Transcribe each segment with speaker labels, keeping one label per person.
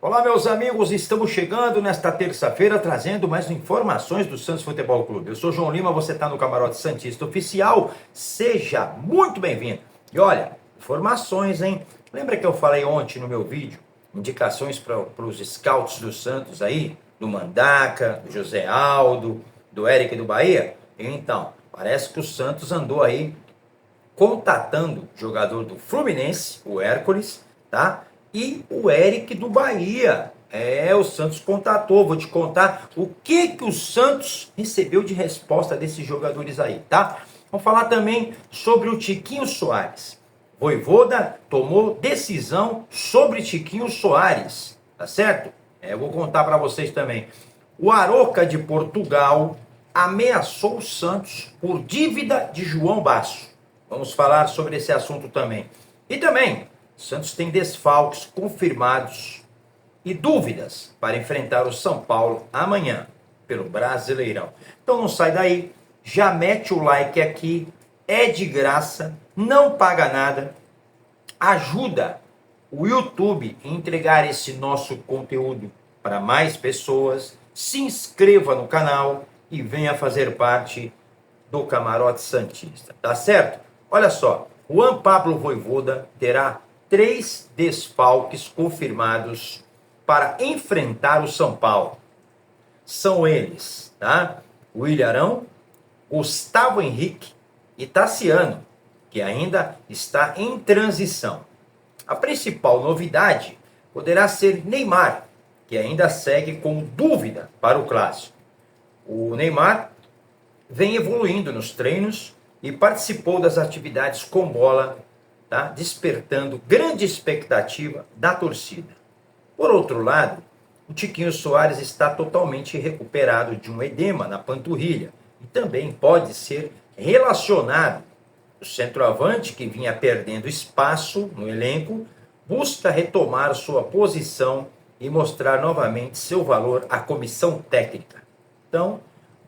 Speaker 1: Olá, meus amigos, estamos chegando nesta terça-feira trazendo mais informações do Santos Futebol Clube. Eu sou João Lima, você está no Camarote Santista Oficial, seja muito bem-vindo. E olha, informações, hein? Lembra que eu falei ontem no meu vídeo, indicações para os scouts do Santos aí, do Mandaca, do José Aldo, do Eric do Bahia? Então, parece que o Santos andou aí contatando o jogador do Fluminense, o Hércules, tá? E o Eric do Bahia. O Santos contatou. Vou te contar o que o Santos recebeu de resposta desses jogadores aí, tá? Vamos falar também sobre o Tiquinho Soares. Vojvoda tomou decisão sobre Tiquinho Soares, tá certo? Eu vou contar para vocês também. O Aroca de Portugal ameaçou o Santos por dívida de João Basso. Vamos falar sobre esse assunto também. E também, Santos tem desfalques confirmados e dúvidas para enfrentar o São Paulo amanhã, pelo Brasileirão. Então não sai daí, já mete o like aqui, é de graça, não paga nada, ajuda o YouTube a entregar esse nosso conteúdo para mais pessoas, se inscreva no canal e venha fazer parte do Camarote Santista, tá certo? Olha só, Juan Pablo Vojvoda terá 3 desfalques confirmados para enfrentar o São Paulo. São eles, tá? O Ilharão, Gustavo Henrique e Tassiano, que ainda está em transição. A principal novidade poderá ser Neymar, que ainda segue com dúvida para o clássico. O Neymar vem evoluindo nos treinos e participou das atividades com bola, tá? Despertando grande expectativa da torcida. Por outro lado, o Tiquinho Soares está totalmente recuperado de um edema na panturrilha e também pode ser relacionado. O centroavante, que vinha perdendo espaço no elenco, busca retomar sua posição e mostrar novamente seu valor à comissão técnica. Então,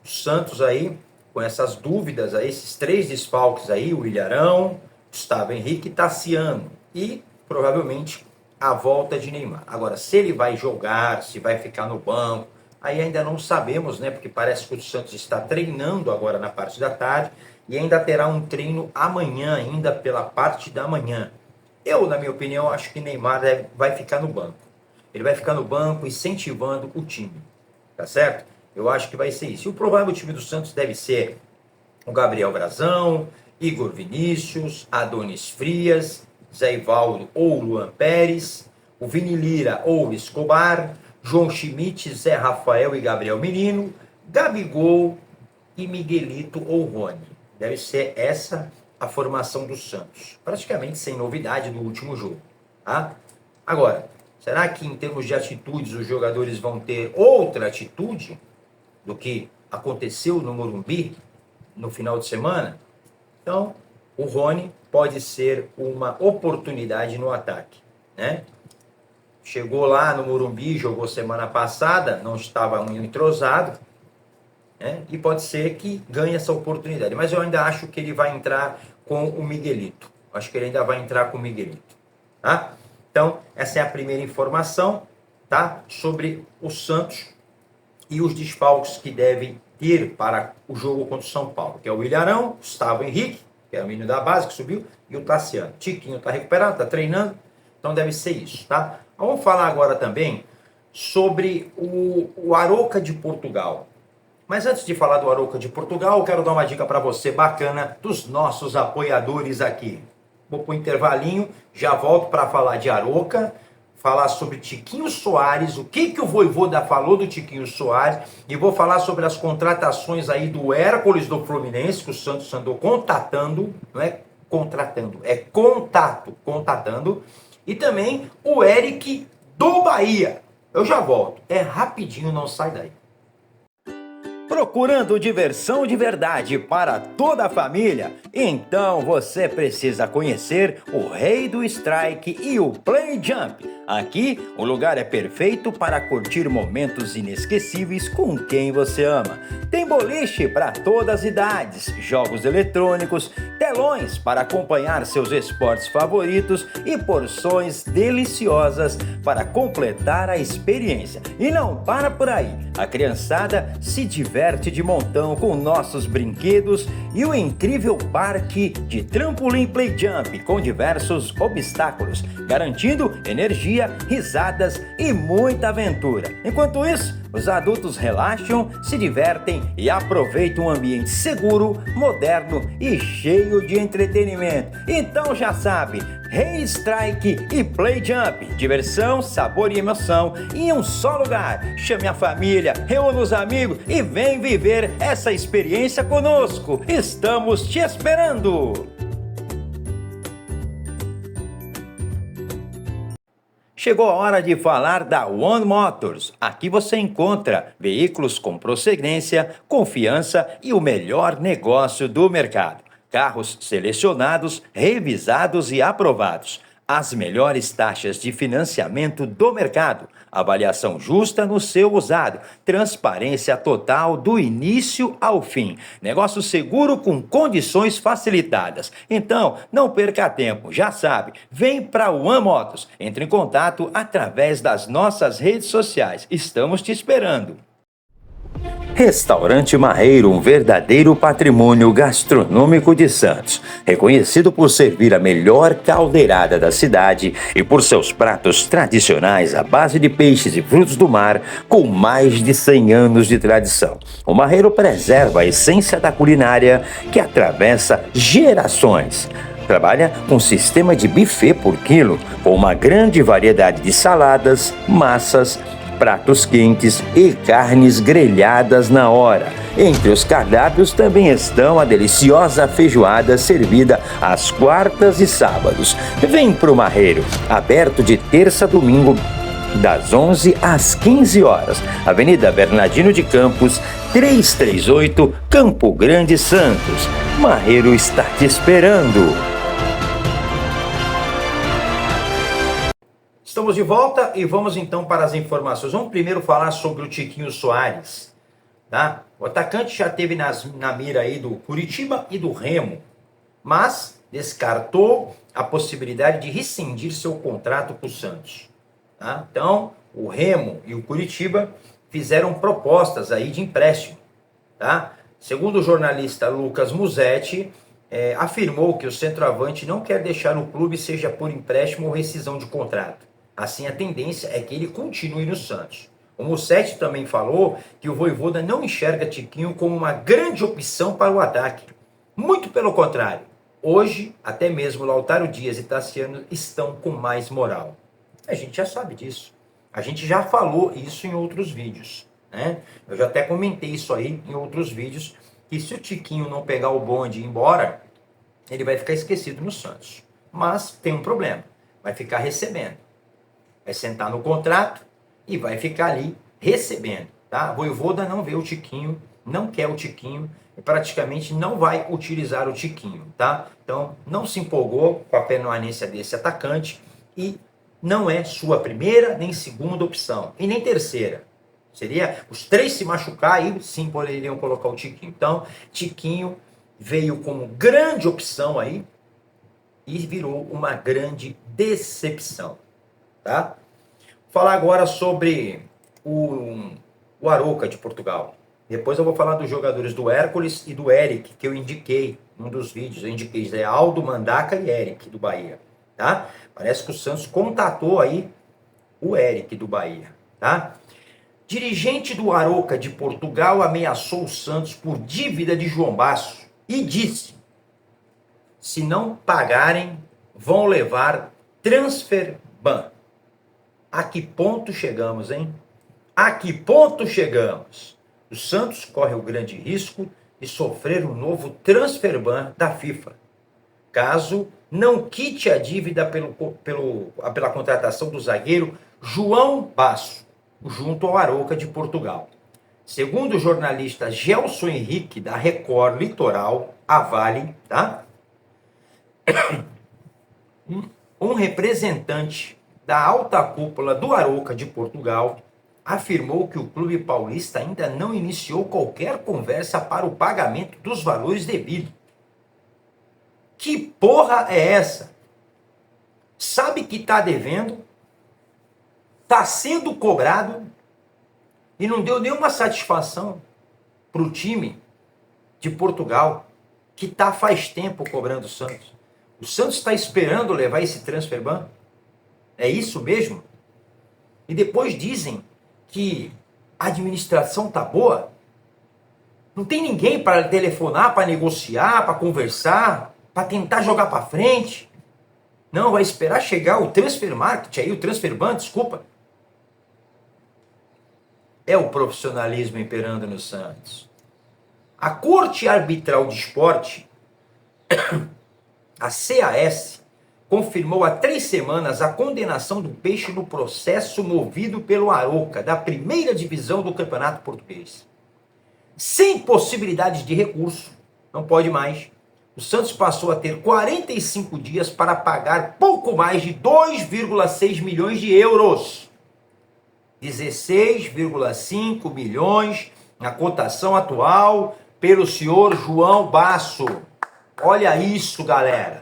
Speaker 1: o Santos aí, com essas dúvidas, aí, esses 3 desfalques aí, o Ilharão, Gustavo Henrique e Tassiano, e provavelmente a volta de Neymar. Agora, se ele vai jogar, se vai ficar no banco, aí ainda não sabemos, né? Porque parece que o Santos está treinando agora na parte da tarde e ainda terá um treino amanhã, ainda pela parte da manhã. Eu, na minha opinião, acho que Neymar vai ficar no banco. Ele vai ficar no banco incentivando o time, tá certo? Eu acho que vai ser isso. E o provável time do Santos deve ser o Gabriel Brazão, Igor Vinícius, Adonis Frias, Zé Ivaldo ou Luan Pérez, o Vini Lira ou Escobar, João Schmidt, Zé Rafael e Gabriel Menino, Gabigol e Miguelito ou Rony. Deve ser essa a formação do Santos. Praticamente sem novidade do último jogo, tá? Agora, será que em termos de atitudes os jogadores vão ter outra atitude do que aconteceu no Morumbi no final de semana? Então, o Rony pode ser uma oportunidade no ataque, né? Chegou lá no Morumbi, jogou semana passada, não estava muito entrosado, né? E pode ser que ganhe essa oportunidade. Mas eu ainda acho que ele vai entrar com o Miguelito. Acho que ele ainda vai entrar com o Miguelito, tá? Então, essa é a primeira informação, tá? Sobre o Santos e os desfalques que devem ter para o jogo contra o São Paulo, que é o Ilharão, Gustavo Henrique, que é o menino da base que subiu, e o Tassiano. Tiquinho está recuperado, está treinando, então deve ser isso, tá? Vamos falar agora também sobre o Aroca de Portugal. Mas antes de falar do Aroca de Portugal, eu quero dar uma dica para você bacana dos nossos apoiadores aqui. Vou para o intervalinho, já volto para falar de Aroca, falar sobre Tiquinho Soares, o que o Vojvoda falou do Tiquinho Soares, e vou falar sobre as contratações aí do Hércules do Fluminense, que o Santos andou contatando, não é contratando, é contatando, e também o Eric do Bahia. Eu já volto, é rapidinho, não sai daí. Procurando diversão de verdade para toda a família? Então você precisa conhecer o Rei do Strike e o Play Jump. Aqui, o lugar é perfeito para curtir momentos inesquecíveis com quem você ama. Tem boliche para todas as idades, jogos eletrônicos, telões para acompanhar seus esportes favoritos e porções deliciosas para completar a experiência. E não para por aí. A criançada se diverte de montão com nossos brinquedos e o incrível parque de trampolim play jump com diversos obstáculos, garantindo energia, risadas e muita aventura. Enquanto isso, os adultos relaxam, se divertem e aproveitam um ambiente seguro, moderno e cheio de entretenimento. Então já sabe, Hey Strike e Play Jump, diversão, sabor e emoção em um só lugar. Chame a família, reúna os amigos e vem viver essa experiência conosco. Estamos te esperando! Chegou a hora de falar da One Motors. Aqui você encontra veículos com procedência, confiança e o melhor negócio do mercado. Carros selecionados, revisados e aprovados. As melhores taxas de financiamento do mercado. Avaliação justa no seu usado. Transparência total do início ao fim. Negócio seguro com condições facilitadas. Então, não perca tempo, já sabe. Vem para o One Motors. Entre em contato através das nossas redes sociais. Estamos te esperando. Restaurante Marreiro, um verdadeiro patrimônio gastronômico de Santos, reconhecido por servir a melhor caldeirada da cidade e por seus pratos tradicionais à base de peixes e frutos do mar, com mais de 100 anos de tradição. O Marreiro preserva a essência da culinária que atravessa gerações. Trabalha com sistema de buffet por quilo, com uma grande variedade de saladas, massas, pratos quentes e carnes grelhadas na hora. Entre os cardápios também estão a deliciosa feijoada servida às quartas e sábados. Vem pro Marreiro, aberto de terça a domingo, das 11 às 15 horas. Avenida Bernardino de Campos, 338, Campo Grande, Santos. Marreiro está te esperando. Estamos de volta e vamos então para as informações. Vamos primeiro falar sobre o Tiquinho Soares, tá? O atacante já teve na mira aí do Curitiba e do Remo, mas descartou a possibilidade de rescindir seu contrato com o Santos, tá? Então, o Remo e o Curitiba fizeram propostas aí de empréstimo, tá? Segundo o jornalista Lucas Musetti, afirmou que o centroavante não quer deixar o clube, seja por empréstimo ou rescisão de contrato. Assim, a tendência é que ele continue no Santos. O Musetti também falou que o Vojvoda não enxerga Tiquinho como uma grande opção para o ataque. Muito pelo contrário. Hoje, até mesmo Lautaro Dias e Tassiano estão com mais moral. A gente já sabe disso. A gente já falou isso em outros vídeos, né? Eu já até comentei isso aí em outros vídeos, que se o Tiquinho não pegar o bonde e ir embora, ele vai ficar esquecido no Santos. Mas tem um problema, vai ficar recebendo. Vai sentar no contrato e vai ficar ali recebendo, tá? Vojvoda não vê o Tiquinho, não quer o Tiquinho e praticamente não vai utilizar o Tiquinho, tá? Então, não se empolgou com a permanência desse atacante e não é sua primeira nem segunda opção e nem terceira. Seria os três se machucar e sim poderiam colocar o Tiquinho. Então, Tiquinho veio como grande opção aí e virou uma grande decepção. Tá? Vou falar agora sobre o Arouca de Portugal. Depois eu vou falar dos jogadores do Hércules e do Eric, que eu indiquei num dos vídeos. Eu indiquei Aldo, Mandaca e Eric do Bahia. Tá? Parece que o Santos contatou aí o Eric do Bahia. Tá? Dirigente do Arouca de Portugal ameaçou o Santos por dívida de João Basso e disse: se não pagarem, vão levar transfer ban. A que ponto chegamos, hein? A que ponto chegamos? O Santos corre o grande risco de sofrer um novo transfer ban da FIFA, caso não quite a dívida pela contratação do zagueiro João Basso, junto ao Arouca de Portugal. Segundo o jornalista Gelson Henrique, da Record Litoral, a Vale, tá? Um representante da alta cúpula do Arouca de Portugal afirmou que o clube paulista ainda não iniciou qualquer conversa para o pagamento dos valores devidos. Que porra é essa? Sabe que está devendo, está sendo cobrado e não deu nenhuma satisfação para o time de Portugal, que está faz tempo cobrando o Santos. O Santos está esperando levar esse transfer ban? É isso mesmo? E depois dizem que a administração está boa? Não tem ninguém para telefonar, para negociar, para conversar, para tentar jogar para frente? Não, vai esperar chegar o transfer market, aí o transfer ban, desculpa. É o profissionalismo imperando no Santos. A Corte Arbitral de Esporte, a CAS, confirmou há 3 semanas a condenação do Peixe no processo movido pelo Arouca, da primeira divisão do Campeonato Português. Sem possibilidade de recurso, não pode mais, o Santos passou a ter 45 dias para pagar pouco mais de 2,6 milhões de euros. 16,5 milhões na cotação atual pelo senhor João Basso. Olha isso, galera.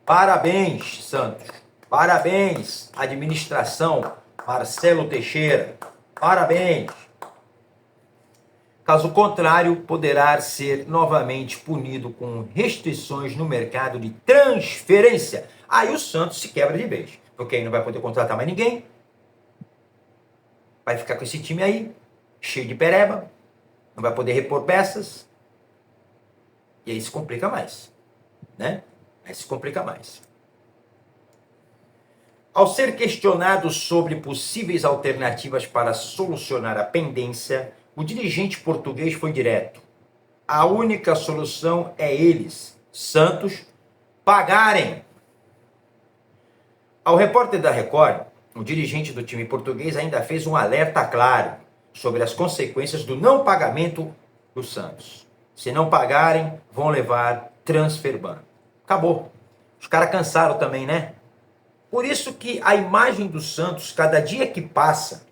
Speaker 1: Parabéns, Santos. Parabéns, administração. Marcelo Teixeira. Parabéns. Caso contrário, poderá ser novamente punido com restrições no mercado de transferência. Aí o Santos se quebra de vez, porque aí não vai poder contratar mais ninguém. Vai ficar com esse time aí, cheio de pereba, não vai poder repor peças. E aí se complica mais, né? Aí se complica mais. Ao ser questionado sobre possíveis alternativas para solucionar a pendência, o dirigente português foi direto. A única solução é eles, Santos, pagarem. Ao repórter da Record, o dirigente do time português ainda fez um alerta claro sobre as consequências do não pagamento do Santos. Se não pagarem, vão levar transfer ban. Acabou. Os caras cansaram também, né? Por isso que a imagem do Santos, cada dia que passa,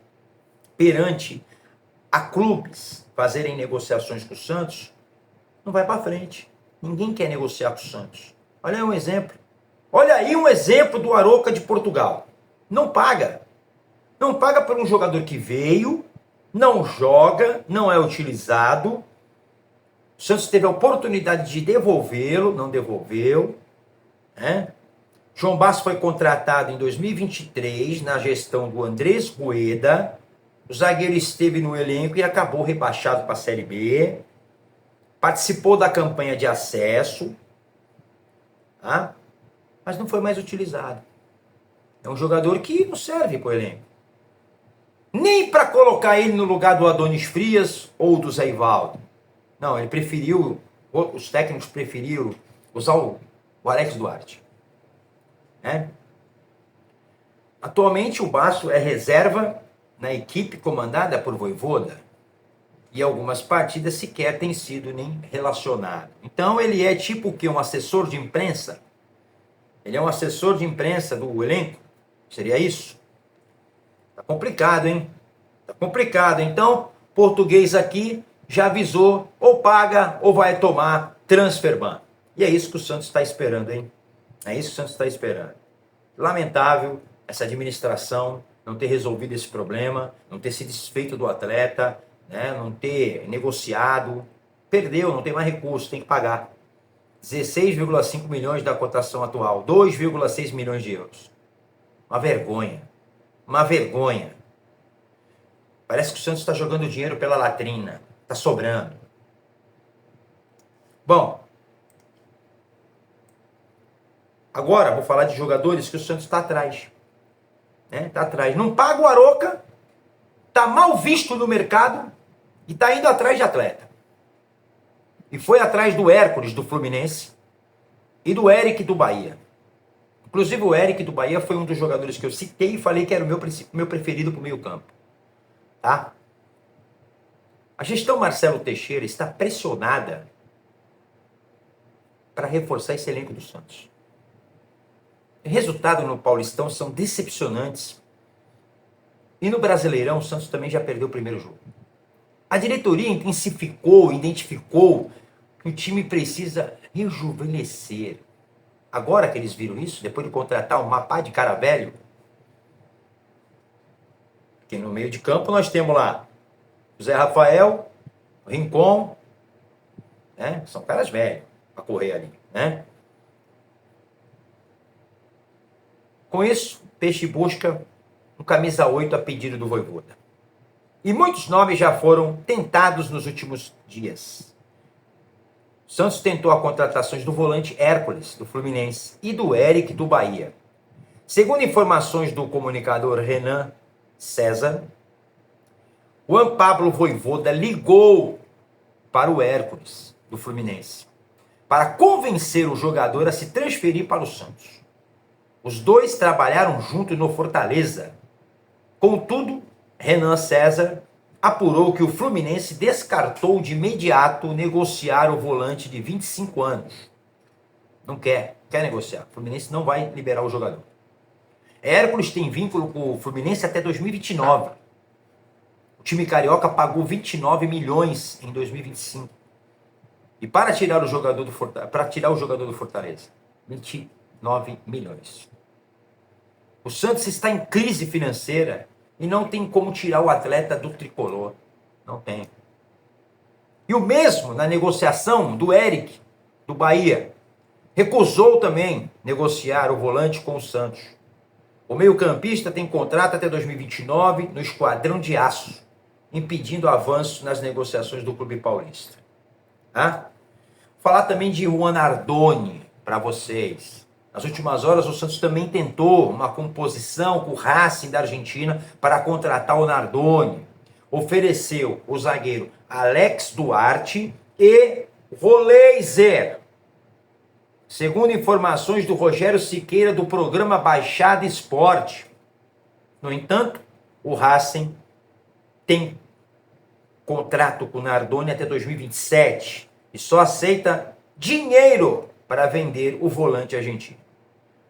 Speaker 1: perante a clubes fazerem negociações com o Santos, não vai para frente. Ninguém quer negociar com o Santos. Olha aí um exemplo. Olha aí um exemplo do Arouca de Portugal. Não paga. Não paga por um jogador que veio, não joga, não é utilizado. O Santos teve a oportunidade de devolvê-lo, não devolveu. Né? João Basso foi contratado em 2023 na gestão do Andrés Rueda. O zagueiro esteve no elenco e acabou rebaixado para a Série B. Participou da campanha de acesso. Tá? Mas não foi mais utilizado. É um jogador que não serve para o elenco. Nem para colocar ele no lugar do Adonis Frias ou do Zé Ivaldo. Não, ele preferiu, os técnicos preferiram usar o Alex Duarte. Né? Atualmente o Basso é reserva na equipe comandada por Vojvoda. E algumas partidas sequer têm sido nem relacionado. Então ele é tipo o quê? Um assessor de imprensa? Ele é um assessor de imprensa do elenco? Seria isso? Tá complicado, hein? Tá complicado. Então, português aqui já avisou, ou paga ou vai tomar transfer ban. E é isso que o Santos está esperando, hein? É isso que o Santos está esperando. Lamentável essa administração não ter resolvido esse problema, não ter se desfeito do atleta, né? Não ter negociado. Perdeu, não tem mais recurso, tem que pagar. 16,5 milhões da cotação atual, 2,6 milhões de euros. Uma vergonha. Uma vergonha. Parece que o Santos está jogando dinheiro pela latrina. Está sobrando. Bom. Agora vou falar de jogadores que o Santos está atrás. Né? Está atrás. Não paga o Arouca. Está mal visto no mercado. E está indo atrás de atleta. E foi atrás do Hércules, do Fluminense. E do Eric, do Bahia. Inclusive o Eric do Bahia foi um dos jogadores que eu citei e falei que era o meu preferido para o meio campo. Tá? A gestão Marcelo Teixeira está pressionada para reforçar esse elenco do Santos. resultado no Paulistão são decepcionantes. E no Brasileirão, o Santos também já perdeu o primeiro jogo. A diretoria intensificou, identificou que o time precisa rejuvenescer. Agora que eles viram isso, depois de contratar um mapá de cara velho, que no meio de campo nós temos lá Zé Rafael, Rincon, né? São caras velhos para correr ali, né? Com isso, Peixe busca um camisa 8 a pedido do Vojvoda. E muitos nomes já foram tentados nos últimos dias. O Santos tentou a contratações do volante Hércules, do Fluminense, e do Eric, do Bahia. Segundo informações do comunicador Renan César, Juan Pablo Vojvoda ligou para o Hércules, do Fluminense, para convencer o jogador a se transferir para o Santos. Os dois trabalharam juntos no Fortaleza. Contudo, Renan César apurou que o Fluminense descartou de imediato negociar o volante de 25 anos. Não quer negociar. O Fluminense não vai liberar o jogador. Hércules tem vínculo com o Fluminense até 2029. O time carioca pagou 29 milhões em 2025. E para tirar o jogador do Fortaleza, 29 milhões. O Santos está em crise financeira e não tem como tirar o atleta do tricolor. Não tem. E o mesmo na negociação do Eric, do Bahia. Recusou também negociar o volante com o Santos. O meio-campista tem contrato até 2029 no Esquadrão de Aço, impedindo avanço nas negociações do Clube Paulista. Vou falar também de Juan Nardoni para vocês. Nas últimas horas, o Santos também tentou uma composição com o Racing da Argentina para contratar o Nardoni. Ofereceu o zagueiro Alex Duarte e Roleiser. Segundo informações do Rogério Siqueira do programa Baixada Esporte. No entanto, o Racing tem contrato com o Nardoni até 2027 e só aceita dinheiro para vender o volante argentino.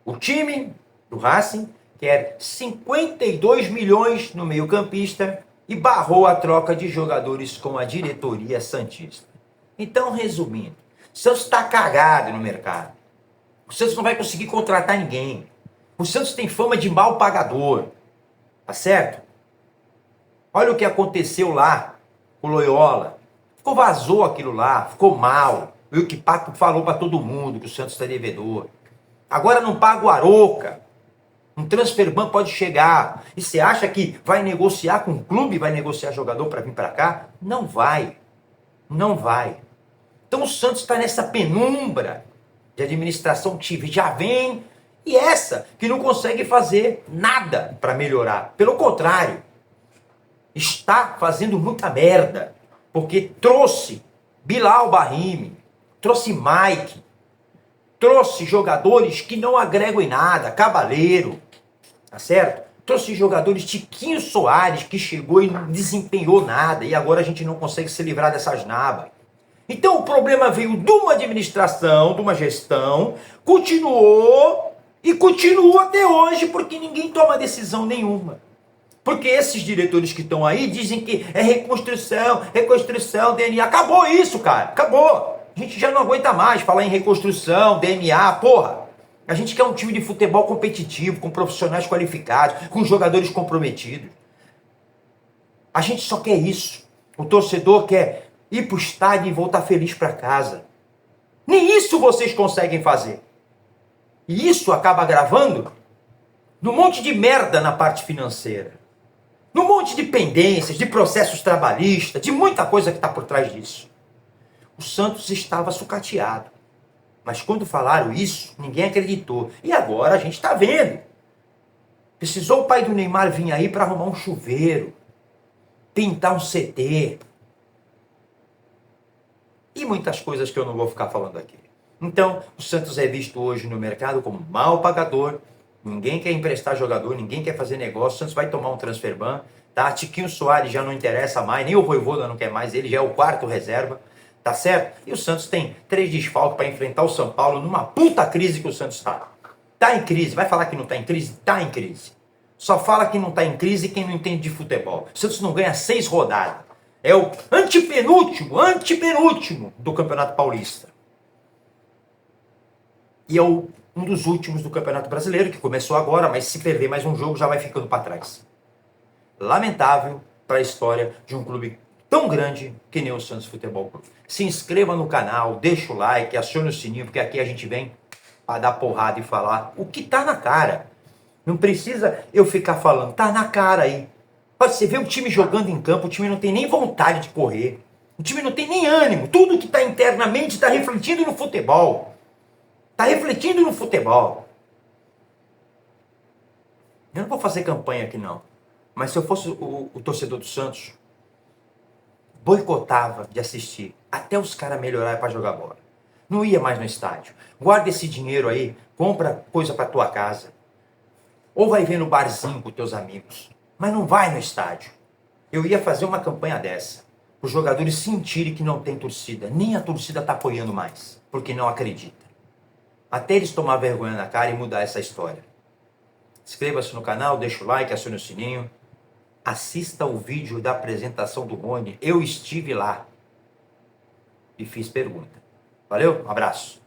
Speaker 1: O time do Racing quer 52 milhões no meio-campista e barrou a troca de jogadores com a diretoria santista. Então, resumindo, o Santos está cagado no mercado. O Santos não vai conseguir contratar ninguém. O Santos tem fama de mal pagador. Tá certo? Olha o que aconteceu lá com o Loyola. Vazou aquilo lá, ficou mal. E o que Paco falou para todo mundo que o Santos está devedor. Agora não paga o Arouca. Um transferban pode chegar. E você acha que vai negociar com o clube, vai negociar jogador para vir para cá? Não vai. Não vai. Então o Santos está nessa penumbra de administração que já vem. E essa que não consegue fazer nada para melhorar. Pelo contrário, está fazendo muita merda. Porque trouxe Bilal Brahimi, trouxe Mike, trouxe jogadores que não agregam em nada, Cabaleiro, tá certo? Trouxe jogadores Tiquinho Soares, que chegou e não desempenhou nada, e agora a gente não consegue se livrar dessas nabas. Então o problema veio de uma administração, de uma gestão, continuou e continua até hoje, porque ninguém toma decisão nenhuma. Porque esses diretores que estão aí dizem que é reconstrução, DNA. Acabou isso, cara, acabou. A gente já não aguenta mais falar em reconstrução, DNA, porra. A gente quer um time de futebol competitivo, com profissionais qualificados, com jogadores comprometidos. A gente só quer isso. O torcedor quer ir pro estádio e voltar feliz para casa. Nem isso vocês conseguem fazer. E isso acaba agravando num monte de merda na parte financeira. Num monte de pendências, de processos trabalhistas, de muita coisa que está por trás disso. O Santos estava sucateado. Mas quando falaram isso, ninguém acreditou. E agora a gente está vendo. Precisou o pai do Neymar vir aí para arrumar um chuveiro, pintar um CT. E muitas coisas que eu não vou ficar falando aqui. Então, o Santos é visto hoje no mercado como mal pagador. Ninguém quer emprestar jogador, ninguém quer fazer negócio. O Santos vai tomar um transferban. Tá? Tiquinho Soares já não interessa mais, nem o Vojvoda não quer mais, ele já é o quarto reserva. Tá certo? E o Santos tem 3 desfalques para enfrentar o São Paulo numa puta crise que o Santos está. Tá em crise. Vai falar que não tá em crise? Tá em crise. Só fala que não tá em crise quem não entende de futebol. O Santos não ganha 6 rodadas. É o antepenúltimo do Campeonato Paulista. E é um dos últimos do Campeonato Brasileiro, que começou agora, mas se perder mais um jogo já vai ficando para trás. Lamentável para a história de um clube tão grande que nem o Santos Futebol Clube. Se inscreva no canal, deixa o like, acione o sininho, porque aqui a gente vem para dar porrada e falar o que tá na cara. Não precisa eu ficar falando, tá na cara aí. Você vê o time jogando em campo, o time não tem nem vontade de correr. O time não tem nem ânimo. Tudo que está internamente está refletindo no futebol. Está refletindo no futebol. Eu não vou fazer campanha aqui não. Mas se eu fosse o torcedor do Santos, boicotava de assistir até os caras melhorarem para jogar bola. Não ia mais no estádio. Guarda esse dinheiro aí, compra coisa para tua casa. Ou vai ver no barzinho com teus amigos. Mas não vai no estádio. Eu ia fazer uma campanha dessa. Os jogadores sentirem que não tem torcida. Nem a torcida está apoiando mais. Porque não acredita. Até eles tomar vergonha na cara e mudar essa história. Inscreva-se no canal, deixa o like, acione o sininho. Assista o vídeo da apresentação do Rony. Eu estive lá. E fiz pergunta. Valeu? Um abraço.